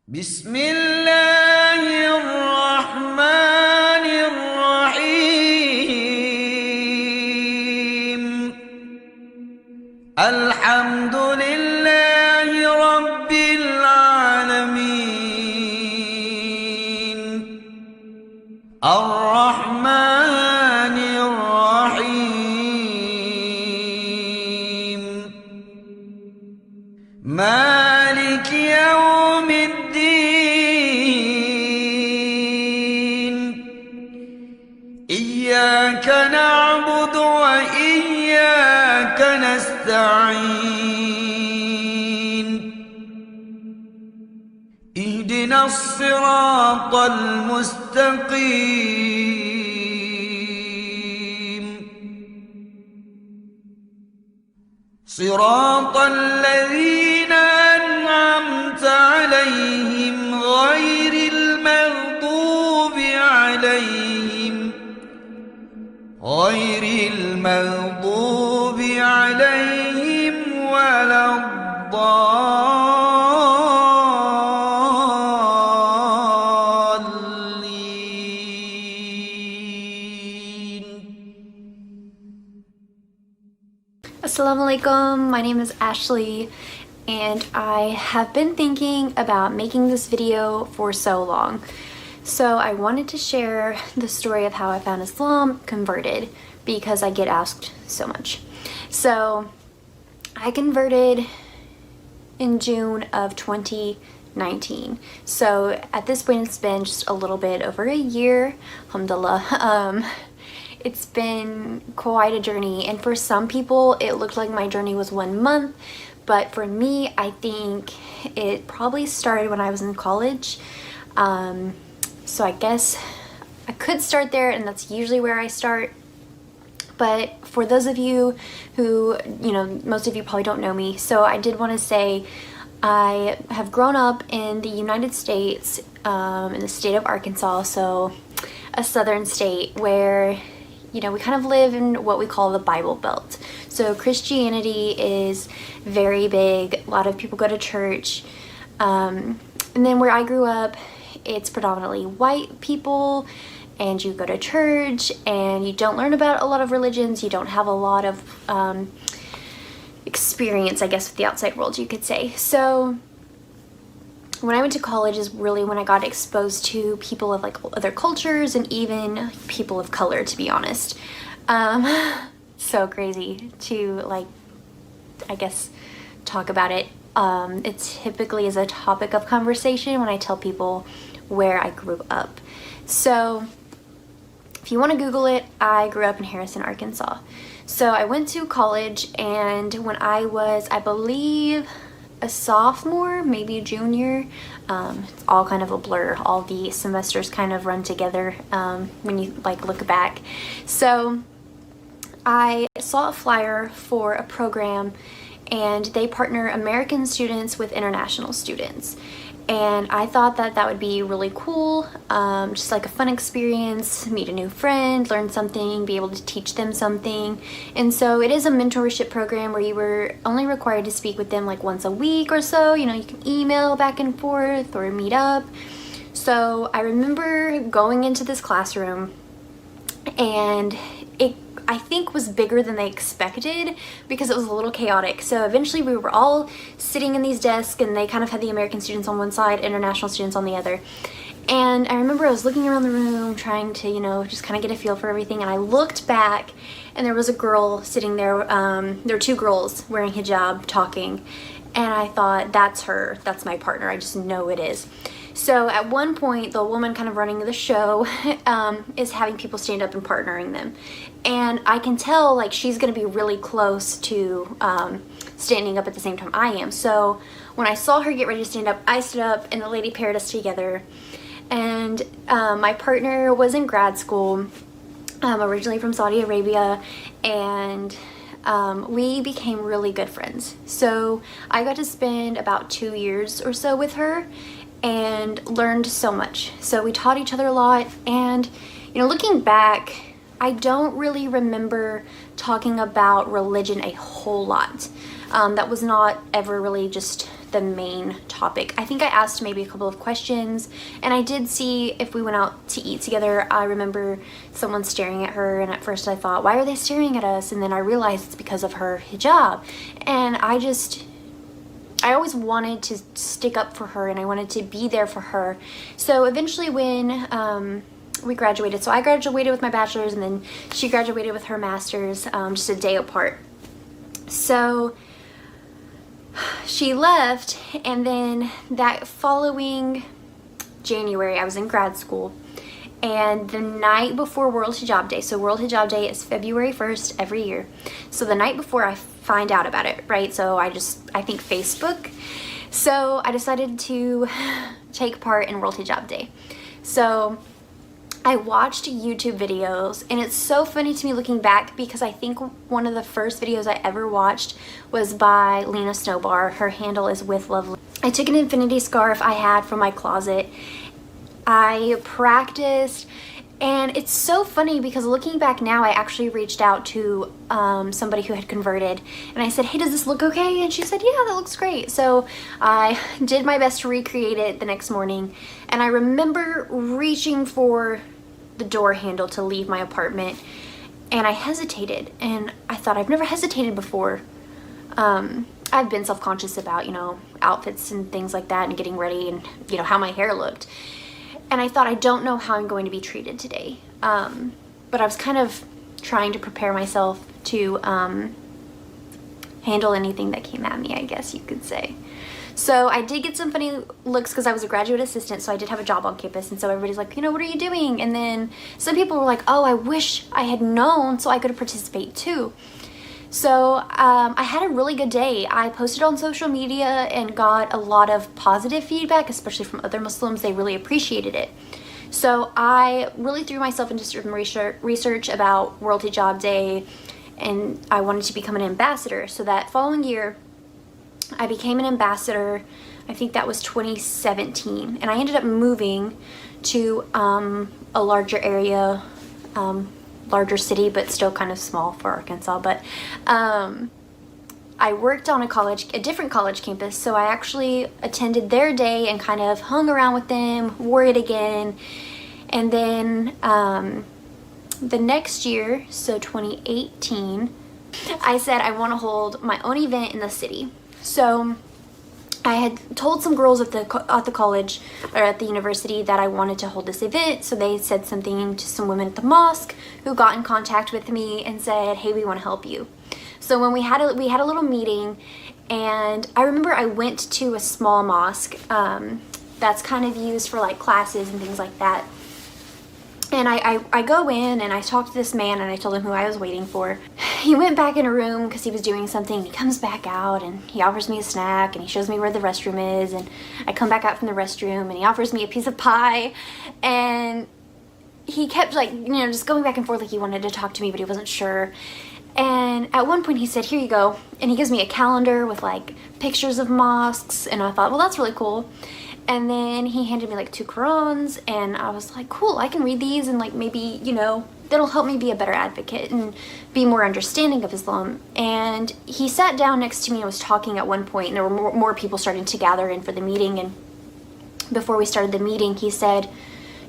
Bismillahirrahmanirrahim. Alhamdulillahi Rabbil Alamin. Ar-Rahmanir-Rahim. Malik Yawmiddin. Iyyaka na'budu wa iyyaka nasta'in. Ihdinas siratal mustaqim. Siratal ladzina an'amta 'alaihim ghairil maghdubi 'alaihim waladdallin. Assalamualaikum, my name is Ashley and I have been thinking about making this video for so long. So I wanted to share the story of how I found Islam, converted, because I get asked so much. So I converted in June of 2019. So at this point it's been just a little bit over a year, alhamdulillah. It's been quite a journey, and for some people it looked like my journey was 1 month, but for me I think it probably started when I was in college. So I guess I could start there, and that's usually where I start. But for those of you who, most of you probably don't know me, so I did want to say I have grown up in the United States, in the state of Arkansas, so a southern state where, we kind of live in what we call the Bible Belt. So Christianity is very big, a lot of people go to church, and then where I grew up, it's predominantly white people, and you go to church and you don't learn about a lot of religions. You don't have a lot of experience, I guess, with the outside world, you could say. So when I went to college is really when I got exposed to people of like other cultures and even people of color, to be honest. So crazy to I guess talk about it. It typically is a topic of conversation when I tell people where I grew up. So if you want to Google it, I grew up in Harrison, Arkansas. So I went to college, and when I was, I believe, a sophomore, maybe a junior, it's all kind of a blur. All the semesters kind of run together when you look back. So I saw a flyer for a program, and they partner American students with international students. And I thought that that would be really cool, just like a fun experience, meet a new friend, learn something, be able to teach them something. And so it is a mentorship program where you were only required to speak with them like once a week or so. You can email back and forth or meet up. So I remember going into this classroom, and it, I think, was bigger than they expected because it was a little chaotic. So eventually we were all sitting in these desks, and they kind of had the American students on one side, international students on the other. And I remember I was looking around the room trying to, just kind of get a feel for everything. And I looked back, and there was a girl sitting there. There were two girls wearing hijab talking. And I thought, that's her, that's my partner. I just know it is. So at one point, the woman kind of running the show is having people stand up and partnering them. And I can tell she's going to be really close to standing up at the same time I am. So when I saw her get ready to stand up, I stood up, and the lady paired us together. And my partner was in grad school, originally from Saudi Arabia, and we became really good friends. So I got to spend about 2 years or so with her and learned so much. So we taught each other a lot, and looking back, I don't really remember talking about religion a whole lot. That was not ever really just the main topic. I think I asked maybe a couple of questions, and I did see if we went out to eat together. I remember someone staring at her, and at first I thought, why are they staring at us? And then I realized it's because of her hijab. And I always wanted to stick up for her, and I wanted to be there for her. So eventually when we graduated, so I graduated with my bachelor's, and then she graduated with her master's, just a day apart. So she left, and then that following January, I was in grad school, and the night before World Hijab Day, so World Hijab Day is February 1st every year, so the night before I find out about it, right, so I think Facebook, so I decided to take part in World Hijab Day. So I watched YouTube videos, and it's so funny to me looking back, because I think one of the first videos I ever watched was by Lena Snowbar. Her handle is with Lovely. I took an infinity scarf I had from my closet. I practiced, and it's so funny because looking back now, I actually reached out to somebody who had converted, and I said, hey, does this look okay? And she said, yeah, that looks great. So I did my best to recreate it the next morning, and I remember reaching for the door handle to leave my apartment, and I hesitated, and I thought, I've never hesitated before. I've been self-conscious about, you know, outfits and things like that, and getting ready, and, you know, how my hair looked. And I thought, I don't know how I'm going to be treated today. But I was kind of trying to prepare myself to handle anything that came at me, I guess you could say. So I did get some funny looks because I was a graduate assistant, so I did have a job on campus, and so everybody's like, you know, what are you doing? And then some people were like, oh, I wish I had known so I could participate too. So I had a really good day. I posted on social media and got a lot of positive feedback, especially from other Muslims. They really appreciated it. So I really threw myself into some research about World Hijab Day, and I wanted to become an ambassador. So that following year, I became an ambassador. I think that was 2017, and I ended up moving to a larger area, larger city, but still kind of small for Arkansas. But I worked on a different college campus, so I actually attended their day and kind of hung around with them, wore it again, and then the next year, so 2018, I said I want to hold my own event in the city. So I had told some girls at the college, or at the university, that I wanted to hold this event. So they said something to some women at the mosque who got in contact with me and said, hey, we want to help you. So when we had a little meeting, and I remember I went to a small mosque that's kind of used for like classes and things like that. And I go in and I talk to this man, and I told him who I was waiting for. He went back in a room because he was doing something, and he comes back out and he offers me a snack, and he shows me where the restroom is, and I come back out from the restroom and he offers me a piece of pie, and he kept like, you know, just going back and forth like he wanted to talk to me, but he wasn't sure. And at one point he said, here you go, and he gives me a calendar with like pictures of mosques, and I thought, well, that's really cool. And then he handed me like 2 Qurans, and I was like, cool, I can read these, and like maybe, you know, that'll help me be a better advocate and be more understanding of Islam. And he sat down next to me and was talking at one point, and there were more people starting to gather in for the meeting. And before we started the meeting, he said,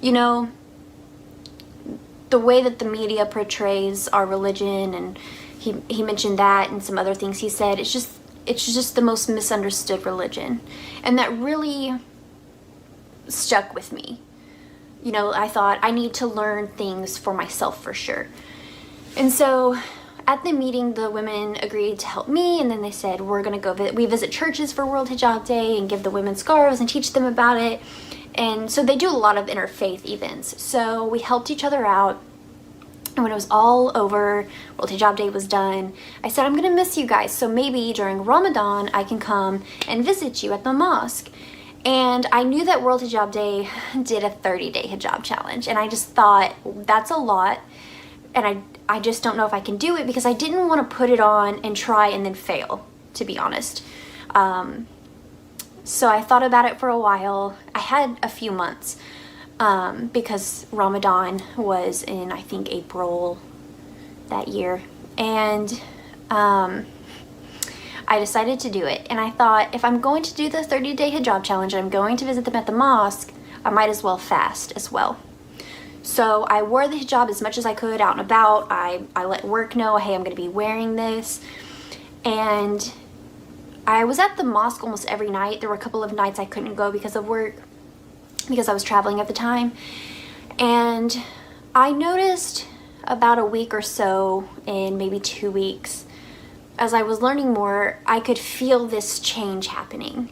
you know, the way that the media portrays our religion, and he mentioned that and some other things, he said, it's just the most misunderstood religion. And that really stuck with me. You know, I thought I need to learn things for myself for sure. And so at the meeting, the women agreed to help me, and then they said, we're gonna go we visit churches for World Hijab Day and give the women scarves and teach them about it. And so they do a lot of interfaith events. So we helped each other out. And when it was all over, World Hijab Day was done, I said, I'm gonna miss you guys, so maybe during Ramadan I can come and visit you at the mosque. And I knew that World Hijab Day did a 30-day hijab challenge, and I just thought, that's a lot, and I just don't know if I can do it, because I didn't want to put it on and try and then fail, to be honest. So I thought about it for a while. I had a few months, because Ramadan was in, I think, April that year. And I decided to do it. And I thought, if I'm going to do the 30-day hijab challenge and I'm going to visit them at the mosque, I might as well fast as well. So I wore the hijab as much as I could out and about. I let work know, hey, I'm going to be wearing this. And I was at the mosque almost every night. There were a couple of nights I couldn't go because of work, because I was traveling at the time. And I noticed about a week or so, in maybe 2 weeks, as I was learning more, I could feel this change happening.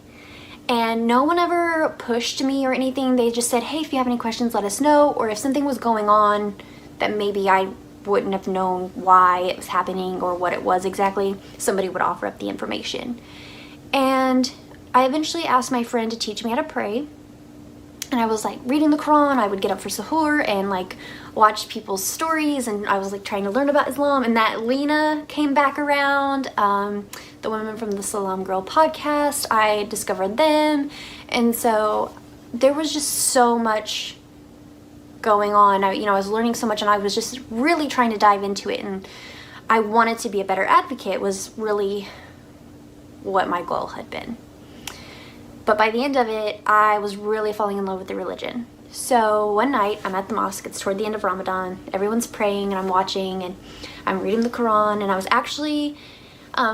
And no one ever pushed me or anything. They just said, hey, if you have any questions, let us know. Or if something was going on that maybe I wouldn't have known why it was happening or what it was exactly, somebody would offer up the information. And I eventually asked my friend to teach me how to pray. And I was like reading the Quran. I would get up for suhoor and like watch people's stories, and I was like trying to learn about Islam. And that Lena came back around, the women from the Salam Girl podcast. I discovered them, and so there was just so much going on. I was learning so much, and I was just really trying to dive into it, and I wanted to be a better advocate was really what my goal had been. But by the end of it, I was really falling in love with the religion. So one night, I'm at the mosque. It's toward the end of Ramadan. Everyone's praying, and I'm watching, and I'm reading the Quran. And I was actually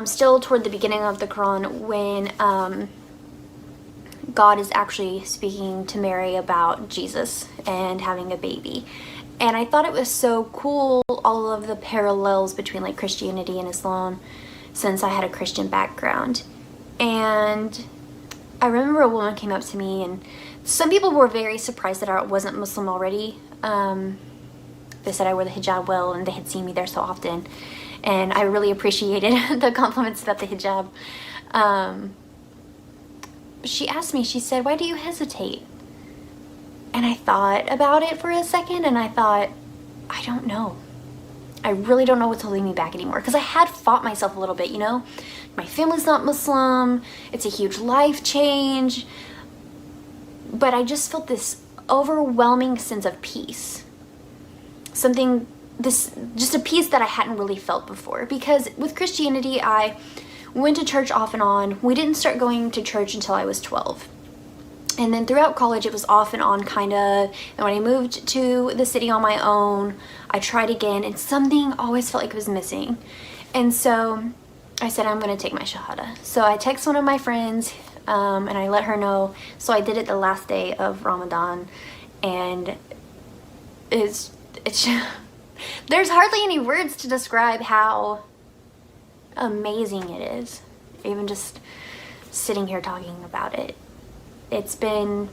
still toward the beginning of the Quran when God is actually speaking to Mary about Jesus and having a baby. And I thought it was so cool, all of the parallels between like Christianity and Islam, since I had a Christian background. And I remember a woman came up to me, and some people were very surprised that I wasn't Muslim already. They said I wore the hijab well, and they had seen me there so often. And I really appreciated the compliments about the hijab. She asked me, she said, why do you hesitate? And I thought about it for a second, and I thought, I don't know. I really don't know what's holding me back anymore. Because I had fought myself a little bit, My family's not Muslim. It's a huge life change. But I just felt this overwhelming sense of peace. Just a peace that I hadn't really felt before. Because with Christianity, I went to church off and on. We didn't start going to church until I was 12. And then throughout college, it was off and on, kind of. And when I moved to the city on my own, I tried again, and something always felt like it was missing. And so I said, I'm going to take my Shahada. So I text one of my friends, and I let her know. So I did it the last day of Ramadan, and it's there's hardly any words to describe how amazing it is, even just sitting here talking about it. It's been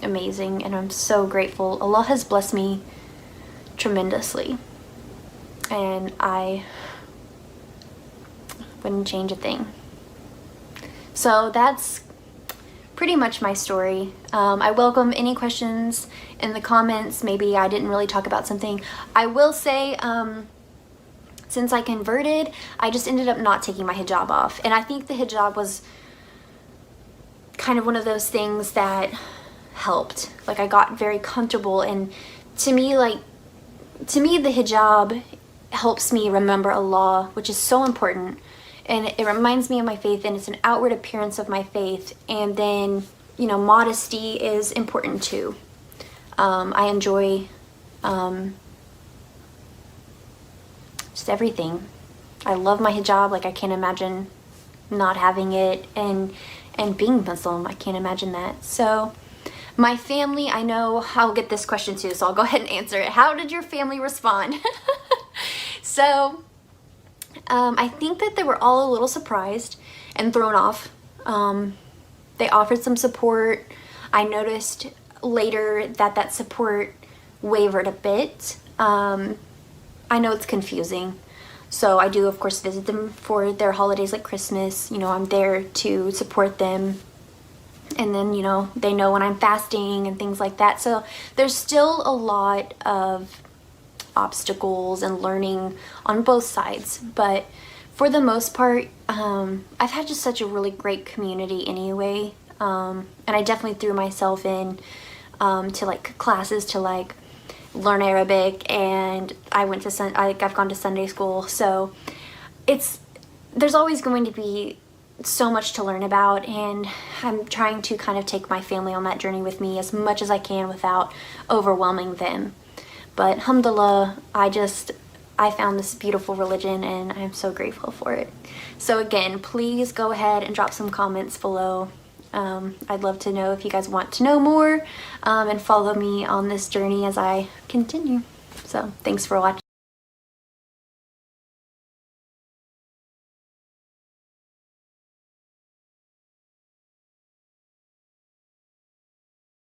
amazing, and I'm so grateful. Allah has blessed me tremendously, and I wouldn't change a thing. So that's pretty much my story. I welcome any questions in the comments. Maybe I didn't really talk about something. I will say, since I converted, I just ended up not taking my hijab off, and I think the hijab was kind of one of those things that helped. Like, I got very comfortable, and to me the hijab helps me remember Allah, which is so important, and it reminds me of my faith, and it's an outward appearance of my faith. And then, modesty is important too. I enjoy just everything. I love my hijab. Like, I can't imagine not having it, and being Muslim, I can't imagine that. So my family, I know I'll get this question too, so I'll go ahead and answer it. How did your family respond? So I think that they were all a little surprised and thrown off. They offered some support. I noticed later that support wavered a bit. I know it's confusing. So I do, of course, visit them for their holidays like Christmas. I'm there to support them. And then, they know when I'm fasting and things like that. So there's still a lot of obstacles and learning on both sides. But for the most part, I've had just such a really great community anyway. And I definitely threw myself in to like classes to like learn Arabic, and I went to I've gone to Sunday school. So it's there's always going to be so much to learn about, and I'm trying to kind of take my family on that journey with me as much as I can without overwhelming them. But alhamdulillah, I found this beautiful religion and I'm so grateful for it. So again, please go ahead and drop some comments below. I'd love to know if you guys want to know more, and follow me on this journey as I continue. So thanks for watching.